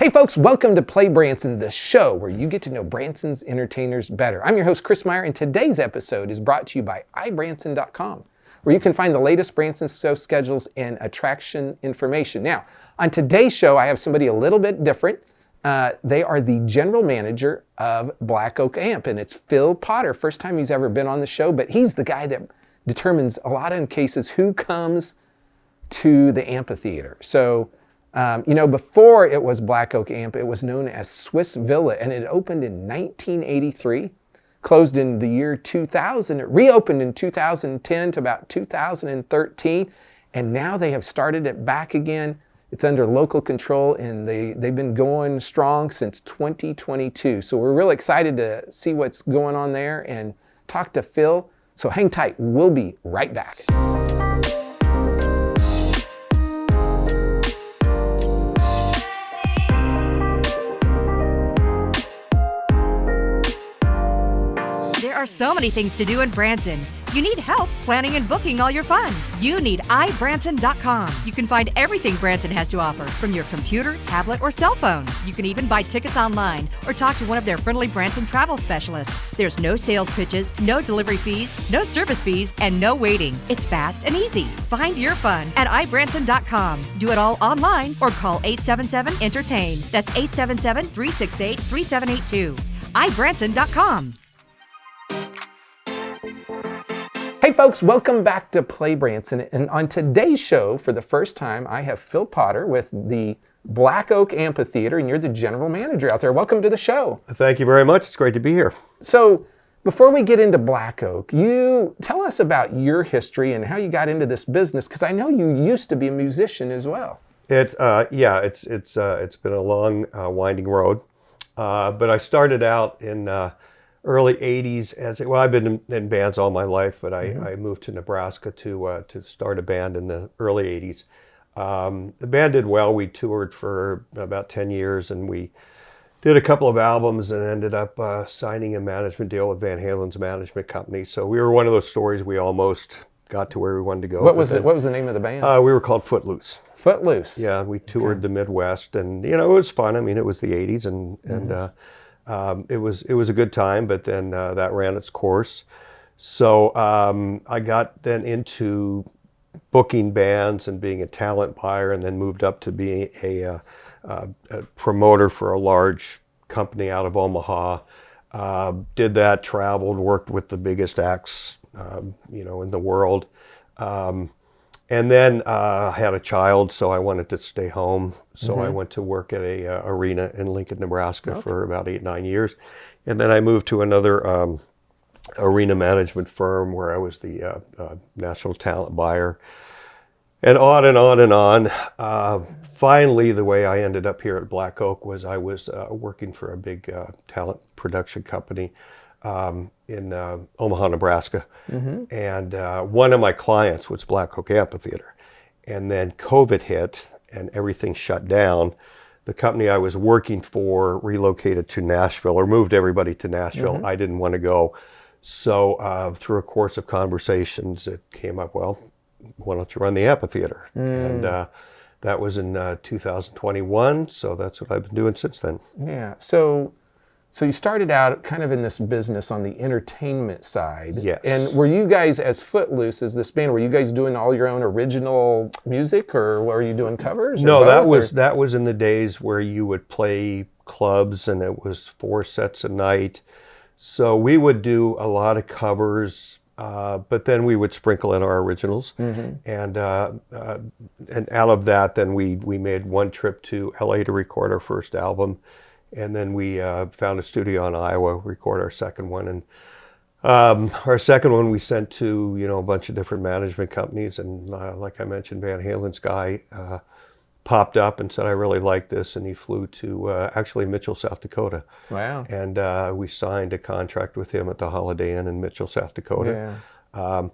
Hey folks, welcome to PlayBranson, the show where you get to know Branson's entertainers better. I'm your host, Chris Meyer, and today's episode is brought to you by ibranson.com, where you can find the latest Branson show schedules and attraction information. Now, on today's show, I have somebody a little bit different. They are the general manager of Black Oak Amp, and it's Phill Potter. First time he's ever been on the show, but he's the guy that determines a lot of cases who comes to the Ampitheater. So, before it was Black Oak Amp, it was known as Swiss Villa, and it opened in 1983, closed in the year 2000. It reopened in 2010 to about 2013, and now they have started it back again. It's under local control, and they've been going strong since 2022. So we're really excited to see what's going on there and talk to Phill. So hang tight. We'll be right back. There are so many things to do in Branson. You need help planning and booking all your fun. You need ibranson.com. You can find everything Branson has to offer from your computer, tablet, or cell phone. You can even buy tickets online or talk to one of their friendly Branson travel specialists. There's no sales pitches, no delivery fees, no service fees, and no waiting. It's fast and easy. Find your fun at ibranson.com. Do it all online or call 877-ENTERTAIN. That's 877-368-3782. ibranson.com. Hey folks, welcome back to PlayBranson, and on today's show, for the first time, I have Phill Potter with the Black Oak Amphitheater, and you're the general manager out there. Welcome to the show. Thank you very much. It's great to be here. So, before we get into Black Oak, you tell us about your history and how you got into this business, because I know you used to be a musician as well. It's been a long, winding road, but I started out in early 80s I've been in bands all my life, but I moved to Nebraska to start a band in the early 80s. The band did well. We toured for about 10 years, and we did a couple of albums and ended up signing a management deal with Van Halen's management company. So we were one of those stories. We almost got to where we wanted to go. What was the name of the band? We were called Footloose. Footloose. Yeah, we toured the Midwest, and it was fun. I mean, it was the 80s, and it was a good time, but then that ran its course. So I got then into booking bands and being a talent buyer, and then moved up to being a promoter for a large company out of Omaha. Did that, traveled, worked with the biggest acts, in the world. And then I had a child, so I wanted to stay home. So I went to work at a arena in Lincoln, Nebraska for about 8-9 years. And then I moved to another arena management firm where I was the national talent buyer. And on and on and on. Finally, the way I ended up here at Black Oak was I was working for a big talent production company in Omaha, Nebraska. And one of my clients was Black Oak Amphitheater. And then COVID hit and everything shut down. The company I was working for relocated to Nashville, or moved everybody to Nashville. I didn't want to go. So through a course of conversations, it came up, well, why don't you run the amphitheater? And that was in 2021. So that's what I've been doing since then. Yeah. So you started out kind of in this business on the entertainment side. Yes. And were you guys, as Footloose, as this band, were you guys doing all your own original music, or were you doing covers? No, that was in the days where you would play clubs and it was 4 sets a night. So we would do a lot of covers, but then we would sprinkle in our originals. And out of that, then we made one trip to LA to record our first album. And then we found a studio in Iowa, record our second one. And our second one we sent to, a bunch of different management companies. And like I mentioned, Van Halen's guy popped up and said, I really like this. And he flew to actually Mitchell, South Dakota. Wow. And we signed a contract with him at the Holiday Inn in Mitchell, South Dakota. Yeah.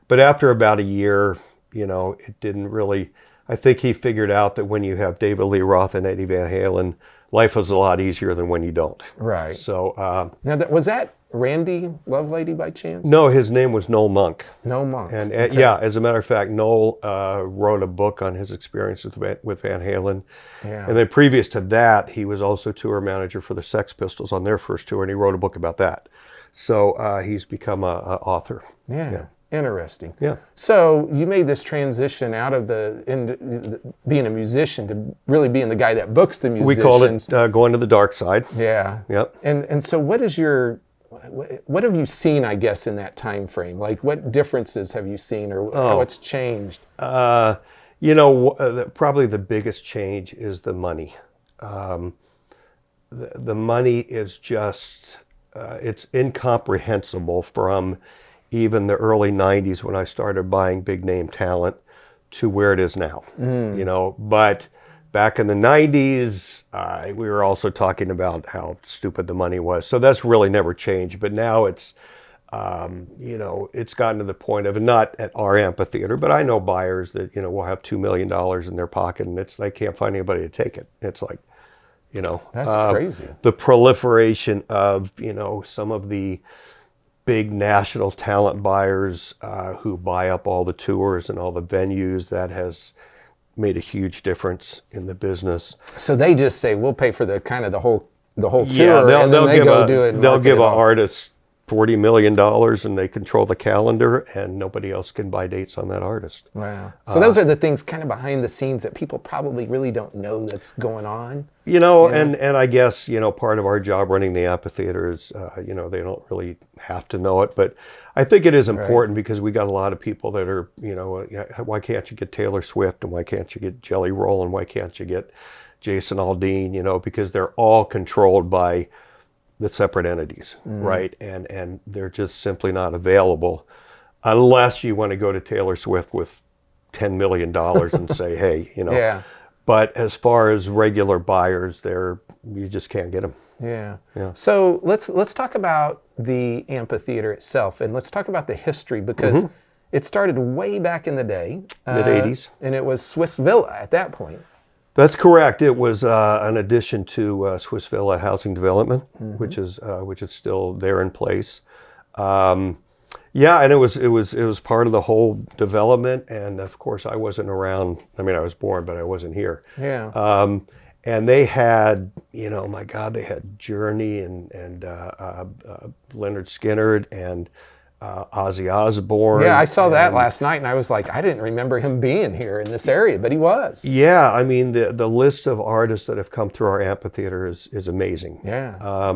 But after about a year, it didn't really, I think he figured out that when you have David Lee Roth and Eddie Van Halen, life is a lot easier than when you don't. Right. So now, was that Randy Lovelady by chance? no, his name was Noel Monk. No Monk. And Okay. yeah, as a matter of fact, Noel wrote a book on his experiences with Van Halen. Yeah. And then previous to that, he was also tour manager for the Sex Pistols on their first tour, and he wrote a book about that. So he's become an author. Yeah. Interesting. Yeah. So you made this transition out of being a musician to really being the guy that books the musicians. We called it going to the dark side. Yeah. Yep. And so what have you seen, I guess, in that time frame? Like, what differences have you seen, or what's changed? Probably the biggest change is the money. The money is just, it's incomprehensible from even the early 90s when I started buying big name talent to where it is now. But back in the 90s, we were also talking about how stupid the money was. So that's really never changed. But now it's, it's gotten to the point of, not at our amphitheater, but I know buyers that, will have $2 million in their pocket and they can't find anybody to take it. It's like, That's crazy. The proliferation of, some of the big national talent buyers who buy up all the tours and all the venues, that has made a huge difference in the business. So they just say, we'll pay for the whole tour, Yeah, and then they go do it. And they'll market give it an all. artist $40 million and they control the calendar, and nobody else can buy dates on that artist. Wow. So those are the things kind of behind the scenes that people probably really don't know that's going on. And I guess, part of our job running the amphitheater is, they don't really have to know it, but I think it is important because we got a lot of people that are, why can't you get Taylor Swift, and why can't you get Jelly Roll, and why can't you get Jason Aldean, because they're all controlled by the separate entities, right? And they're just simply not available unless you want to go to Taylor Swift with $10 million and say, hey, Yeah. But as far as regular buyers, you just can't get them. Yeah. Yeah. So let's talk about the amphitheater itself, and let's talk about the history, because it started way back in the day. Mid-'80s. And it was Swiss Villa at that point. That's correct. It was an addition to Swiss Villa Housing Development, which is still there in place. And it was part of the whole development. And of course, I wasn't around. I mean, I was born, but I wasn't here. Yeah. And they had, my God, they had Journey and Leonard Skinner and Ozzy Osbourne. Yeah, I saw that last night, and I was like, I didn't remember him being here in this area, but he was. Yeah, I mean, the list of artists that have come through our amphitheater is amazing. Yeah.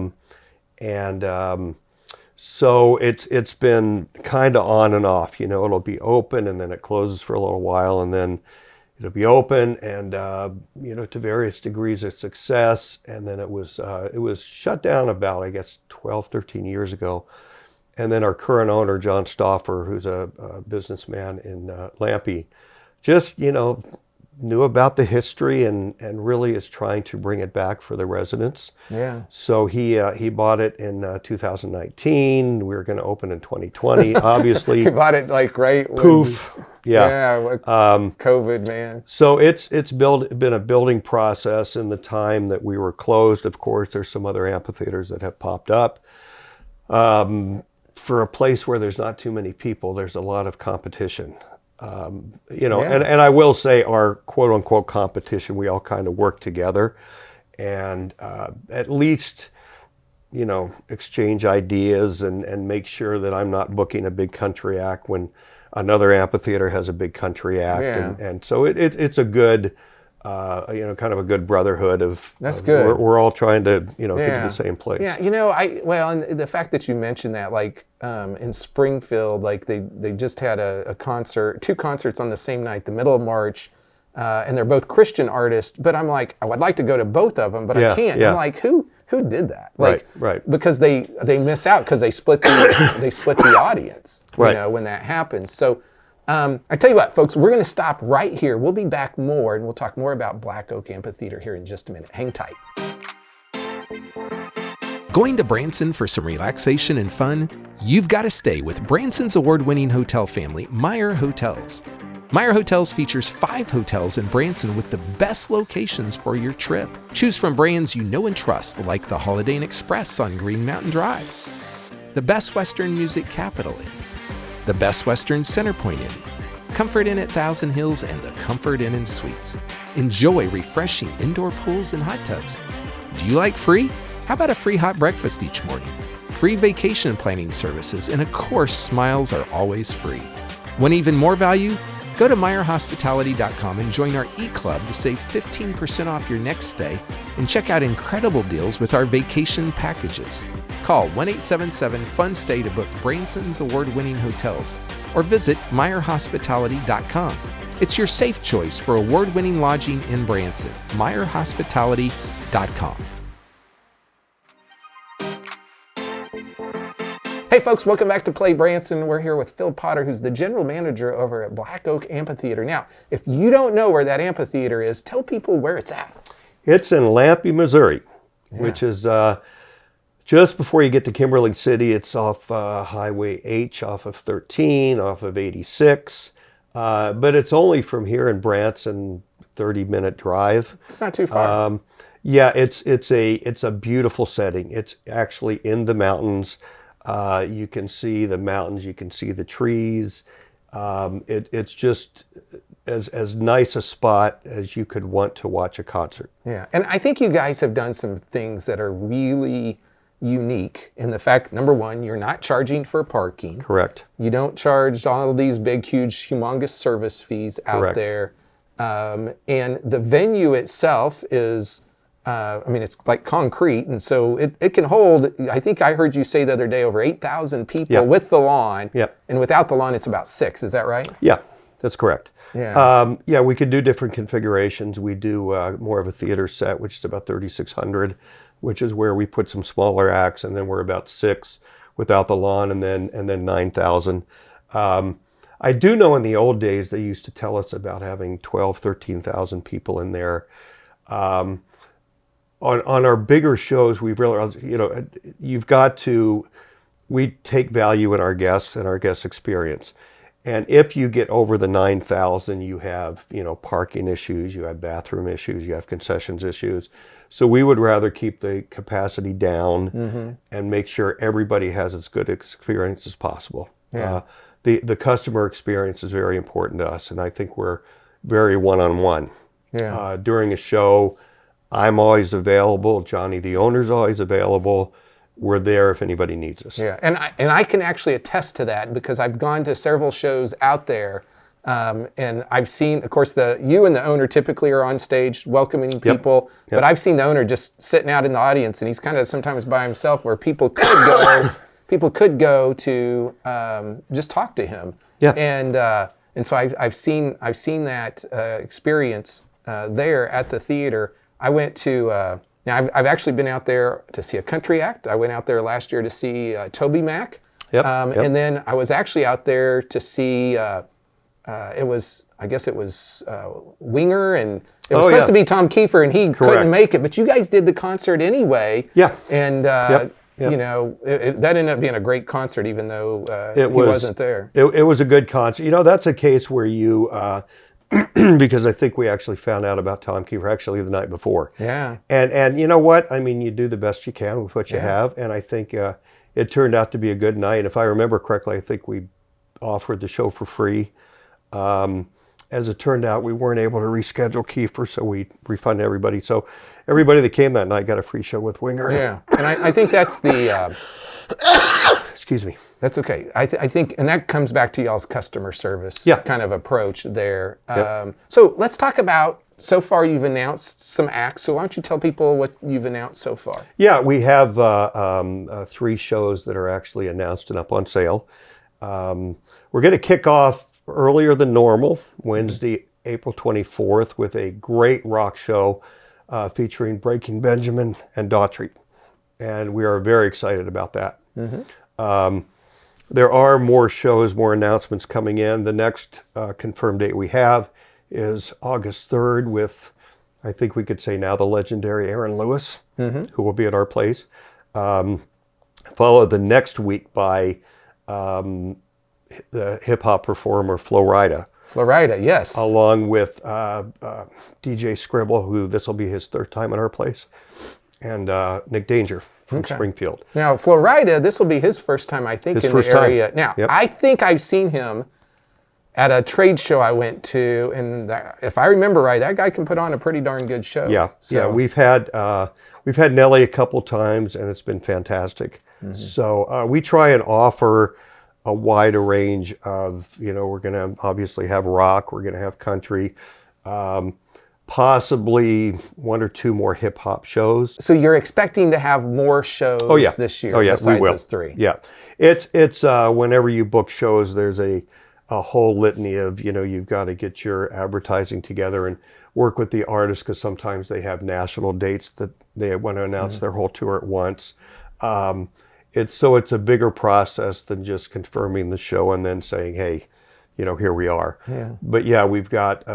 So it's been kind of on and off. It'll be open and then it closes for a little while, and then it'll be open and to various degrees of success. And then it was shut down about, I guess, 12, 13 years ago. And then our current owner, John Stauffer, who's a businessman in Lampe, just, knew about the history and really is trying to bring it back for the residents. Yeah. So he bought it in 2019. We were going to open in 2020, obviously. He bought it right Poof. Yeah. Yeah, COVID, man. So it's been a building process in the time that we were closed. Of course, there's some other amphitheaters that have popped up. For a place where there's not too many people, there's a lot of competition. And I will say our quote unquote competition, we all kind of work together and at least, exchange ideas and make sure that I'm not booking a big country act when another amphitheater has a big country act. Yeah. And so it's a good, kind of a good brotherhood of. That's good. We're all trying to, get to the same place. Yeah, and the fact that you mentioned that, like in Springfield, like they just had two concerts on the same night, the middle of March, and they're both Christian artists. But I'm like, I would like to go to both of them, but I can't. Yeah. I'm like, who did that? Like, right. Because they miss out because they split the audience. Right. When that happens. So. I tell you what, folks, we're going to stop right here. We'll be back more, and we'll talk more about Black Oak Amphitheater here in just a minute. Hang tight. Going to Branson for some relaxation and fun? You've got to stay with Branson's award-winning hotel family, Meyer Hotels. Meyer Hotels features 5 hotels in Branson with the best locations for your trip. Choose from brands you know and trust, like the Holiday Inn Express on Green Mountain Drive, the Best Western Music Capital Inn, the Best Western Centerpoint Inn, Comfort Inn at Thousand Hills, and the Comfort Inn and Suites. Enjoy refreshing indoor pools and hot tubs. Do you like free? How about a free hot breakfast each morning? Free vacation planning services, and of course, smiles are always free. Want even more value? Go to MeyerHospitality.com and join our e-club to save 15% off your next stay and check out incredible deals with our vacation packages. Call 1-877-FUN-STAY to book Branson's award-winning hotels or visit MeyerHospitality.com. It's your safe choice for award-winning lodging in Branson. MeyerHospitality.com. Hey folks, welcome back to PlayBranson. We're here with Phill Potter, who's the general manager over at Black Oak Amphitheater. Now, if you don't know where that amphitheater is, tell people where it's at. It's in Lampe, Missouri, which is just before you get to Kimberly City. It's off Highway H, off of 13, off of 86. But it's only from here in Branson, 30-minute drive. It's not too far. Yeah, it's a beautiful setting. It's actually in the mountains. You can see the mountains, you can see the trees. It's just as nice a spot as you could want to watch a concert. Yeah, and I think you guys have done some things that are really unique in the fact, number one, you're not charging for parking. Correct. You don't charge all of these big, huge, humongous service fees out Correct. there. And the venue itself is, it's like concrete, and so it can hold, I think I heard you say the other day, over 8,000 people. Yep. With the lawn. Yep. And without the lawn, it's about 6. Is that right? Yeah, that's correct. Yeah. We could do different configurations. We do more of a theater set, which is about 3,600, which is where we put some smaller acts, and then we're about 6 without the lawn, and then 9,000. I do know in the old days they used to tell us about having 12, 13,000 people in there. On our bigger shows, we've realized, we take value in our guests and our guest experience. And if you get over the 9,000, you have, parking issues, you have bathroom issues, you have concessions issues. So we would rather keep the capacity down and make sure everybody has as good experience as possible. Yeah. The customer experience is very important to us, and I think we're very one-on-one. Yeah. During a show, I'm always available. Johnny, the owner's always available. We're there if anybody needs us. Yeah, and I can actually attest to that because I've gone to several shows out there, and I've seen, of course, you and the owner typically are on stage welcoming people, Yep. but I've seen the owner just sitting out in the audience, and he's kind of sometimes by himself, where people could go, to just talk to him. Yeah. And so I've seen that experience there at the theater. I went to. Now, I've actually been out there to see a country act. I went out there last year to see Toby Mac. Yep. And then I was actually out there to see, it was Winger, and it was supposed to be Tom Kiefer, and he couldn't make it. But you guys did the concert anyway. Yeah. And, Yep. that ended up being a great concert, even though he wasn't there. It was a good concert. That's a case where you... because I think we actually found out about Tom Kiefer actually the night before. Yeah. And you know what? I mean, you do the best you can with what you have, and I think it turned out to be a good night. If I remember correctly, I think we offered the show for free. As it turned out, we weren't able to reschedule Kiefer, so we refunded everybody. So everybody that came that night got a free show with Winger. Yeah, and I think that's the... Excuse me. That's okay. I think, and that comes back to y'all's customer service kind of approach there. Yep. So let's talk about, so far you've announced some acts, so why don't you tell people what you've announced so far? Yeah, we have 3 shows that are actually announced and up on sale. We're going to kick off earlier than normal, Wednesday, April 24th, with a great rock show featuring Breaking Benjamin and Daughtry. And we are very excited about that. There are more shows, more announcements coming in. The next confirmed date we have is August 3rd with, I think we could say now, the legendary Aaron Lewis, who will be at our place. Followed the next week by the hip-hop performer Flo Rida. Florida, yes. Along with DJ Scribble, who this will be his third time at our place, and Nick Danger from Springfield. Now, Florida, this will be his first time, I think, in the area. Now, I think I've seen him at a trade show I went to, and if I remember right, that guy can put on a pretty darn good show. Yeah, we've had Nelly a couple times, and it's been fantastic. So we try and offer a wide range of, we're going to obviously have rock, we're going to have country, possibly one or two more hip hop shows. So you're expecting to have more shows this year besides we will. those three? Yeah, it's whenever you book shows, there's a whole litany of, you've got to get your advertising together and work with the artists, because sometimes they have national dates that they want to announce their whole tour at once. It's a bigger process than just confirming the show and then saying, hey, here we are. Yeah. But yeah, we've got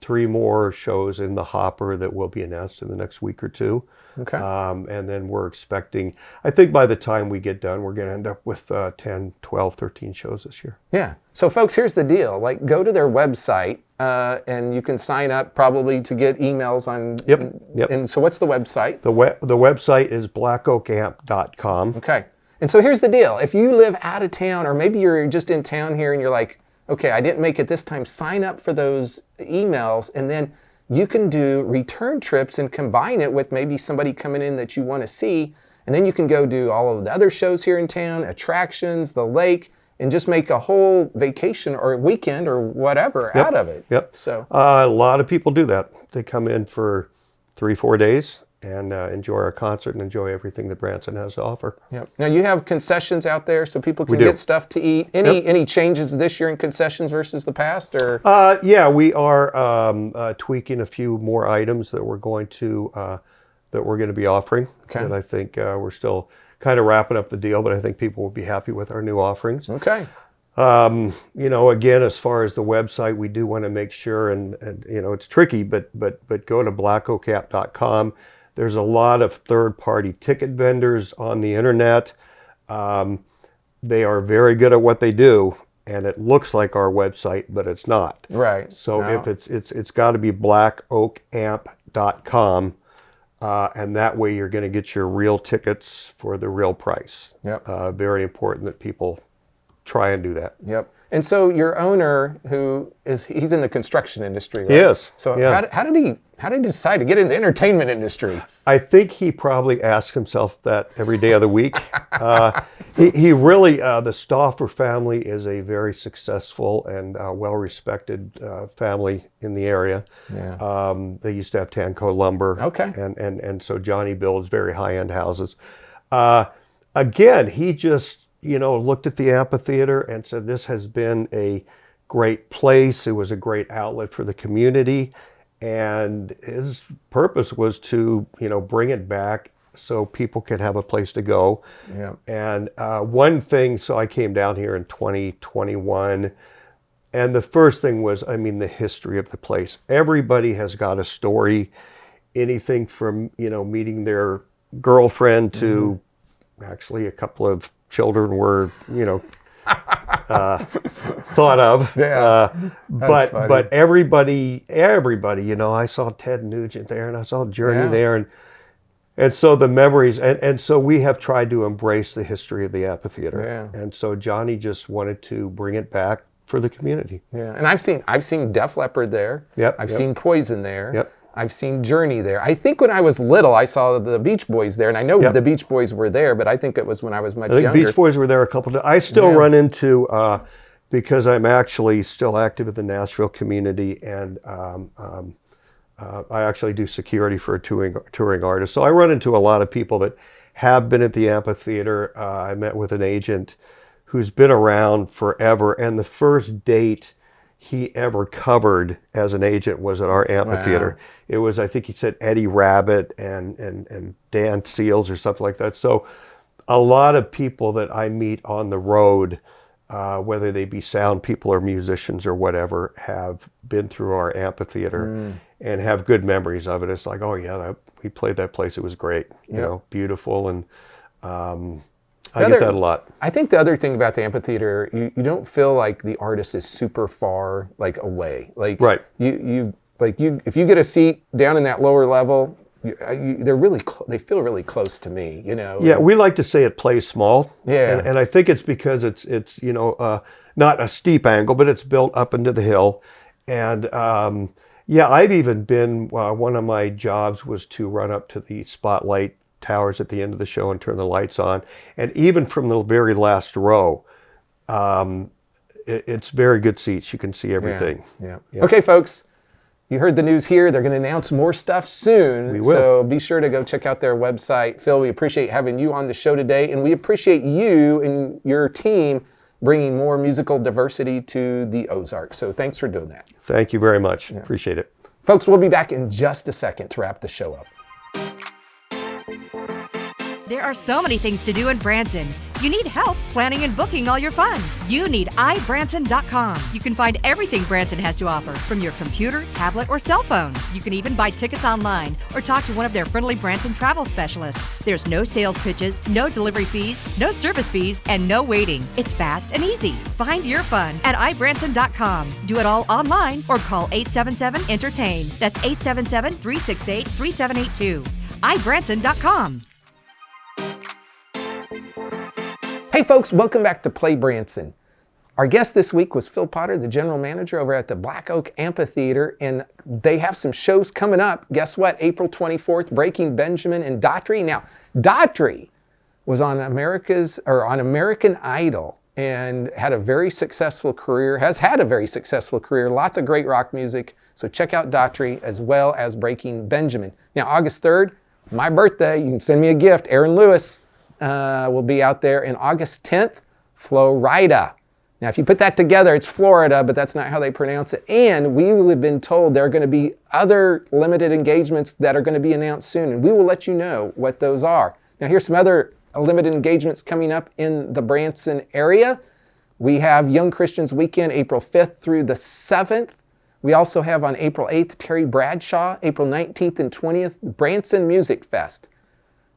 3 more shows in the hopper that will be announced in the next week or two. Okay. And then we're expecting, I think by the time we get done, we're going to end up with 10, 12, 13 shows this year. Yeah. So folks, here's the deal. Go to their website and you can sign up probably to get emails on. Yep. And so what's the website? The website is blackoakamp.com. Okay. And so here's the deal. If you live out of town, or maybe you're just in town here and you're like, okay, I didn't make it this time, sign up for those emails, and then you can do return trips and combine it with maybe somebody coming in that you want to see, and then you can go do all of the other shows here in town, attractions, the lake, and just make a whole vacation or weekend or whatever out of it. Yep. So a lot of people do that. They come in for 3-4 days and enjoy our concert and enjoy everything that Branson has to offer. Yep. Now you have concessions out there so people can get stuff to eat. Any changes this year in concessions versus the past, or? Yeah, we are tweaking a few more items that we're going to be offering. Okay. And I think we're still kind of wrapping up the deal, but I think people will be happy with our new offerings. Okay. Again, as far as the website, we do want to make sure, and it's tricky, but go to blackoakamp.com. There's a lot of third-party ticket vendors on the internet. They are very good at what they do, and it looks like our website, but it's not. Right. So if it's got to be blackoakamp.com, and that way you're going to get your real tickets for the real price. Yep. Very important that people try and do that. Yep. And so your owner, he's in the construction industry, right? Yes. So how did he decide to get in the entertainment industry? I think he probably asks himself that every day of the week. He really, the Stauffer family is a very successful and well-respected family in the area. Yeah. They used to have Tanco Lumber. Okay. And so Johnny builds very high-end houses. Again, he just, looked at the Ampitheater and said, this has been a great place. It was a great outlet for the community. And his purpose was to, bring it back so people could have a place to go. Yeah. And one thing, so I came down here in 2021, and the first thing was, the history of the place. Everybody has got a story, anything from, meeting their girlfriend to actually a couple of children were, thought of. Yeah. But everybody, I saw Ted Nugent there, and I saw Journey there, and so the memories, and so we have tried to embrace the history of the Ampitheater. Yeah. And so Johnny just wanted to bring it back for the community. Yeah. And I've seen Def Leppard there. Yep. I've seen Poison there. Yep. I've seen Journey there. I think when I was little, I saw the Beach Boys there, and I know the Beach Boys were there, but I think it was when I was much younger. I think Beach Boys were there a couple of times. I still run into, because I'm actually still active in the Nashville community, and I actually do security for a touring artist. So I run into a lot of people that have been at the Ampitheater. I met with an agent who's been around forever, and the first date he ever covered as an agent was at our Ampitheater. Wow. It was, I think he said, Eddie Rabbit and Dan Seals or something like that. So a lot of people that I meet on the road, whether they be sound people or musicians or whatever, have been through our Ampitheater and have good memories of it. It's like, oh yeah, we played that place. It was great, you know, beautiful. And I get that a lot. I think the other thing about the amphitheater, you don't feel like the artist is super far like away. Like Right. If you get a seat down in that lower level, they're really they feel really close to me. You know. Yeah, we like to say it plays small. Yeah. And I think it's because it's not a steep angle, but it's built up into the hill. And yeah, I've even been, one of my jobs was to run up to the spotlight towers at the end of the show and turn the lights on. And even from the very last row, it's very good seats. You can see everything. Yeah. Okay, folks. You heard the news here. They're going to announce more stuff soon. We will. So be sure to go check out their website. Phill, we appreciate having you on the show today. And we appreciate you and your team bringing more musical diversity to the Ozarks. So thanks for doing that. Thank you very much. Appreciate it. Folks, we'll be back in just a second to wrap the show up. There are so many things to do in Branson. You need help planning and booking all your fun. You need unveil.com. You can find everything Branson has to offer from your computer, tablet, or cell phone. You can even buy tickets online or talk to one of their friendly Branson travel specialists. There's no sales pitches, no delivery fees, no service fees, and no waiting. It's fast and easy. Find your fun at ibranson.com. Do it all online or call 877-ENTERTAIN. That's 877-368-3782. ibranson.com. Hey folks, welcome back to PlayBranson. Our guest this week was Phill Potter, the general manager over at the Black Oak Amphitheater, and they have some shows coming up. Guess what? April 24th, Breaking Benjamin and Daughtry. Now, Daughtry was on American Idol and had a very successful career, has had a very successful career, lots of great rock music. So check out Daughtry as well as Breaking Benjamin. Now, August 3rd, my birthday, you can send me a gift. Aaron Lewis will be out there. And August 10th, Florida. Now, if you put that together, it's Florida, but that's not how they pronounce it. And we have been told there are going to be other limited engagements that are going to be announced soon, and we will let you know what those are. Now, here's some other limited engagements coming up in the Branson area. We have Young Christians Weekend, April 5th through the 7th. We also have on April 8th, Terry Bradshaw, April 19th and 20th, Branson Music Fest.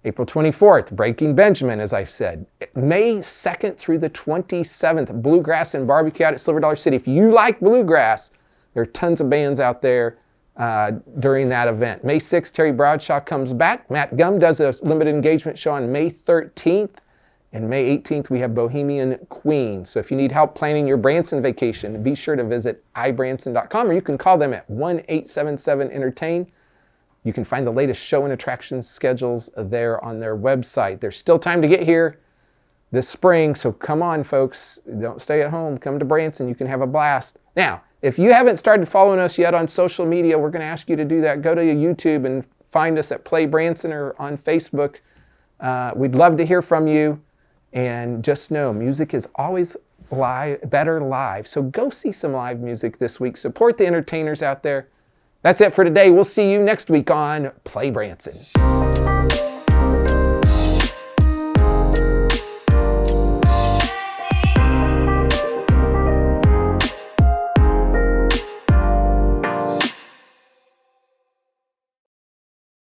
April 24th, Breaking Benjamin, as I've said. May 2nd through the 27th, Bluegrass and Barbecue out at Silver Dollar City. If you like bluegrass, there are tons of bands out there during that event. May 6th, Terry Bradshaw comes back. Matt Gum does a limited engagement show on May 13th. And May 18th, we have Bohemian Queen. So if you need help planning your Branson vacation, be sure to visit ibranson.com, or you can call them at 1-877-ENTERTAIN. You can find the latest show and attractions schedules there on their website. There's still time to get here this spring, so come on, folks. Don't stay at home. Come to Branson. You can have a blast. Now, if you haven't started following us yet on social media, we're going to ask you to do that. Go to YouTube and find us at PlayBranson or on Facebook. We'd love to hear from you. And just know, music is always better live. So go see some live music this week. Support the entertainers out there. That's it for today. We'll see you next week on PlayBranson.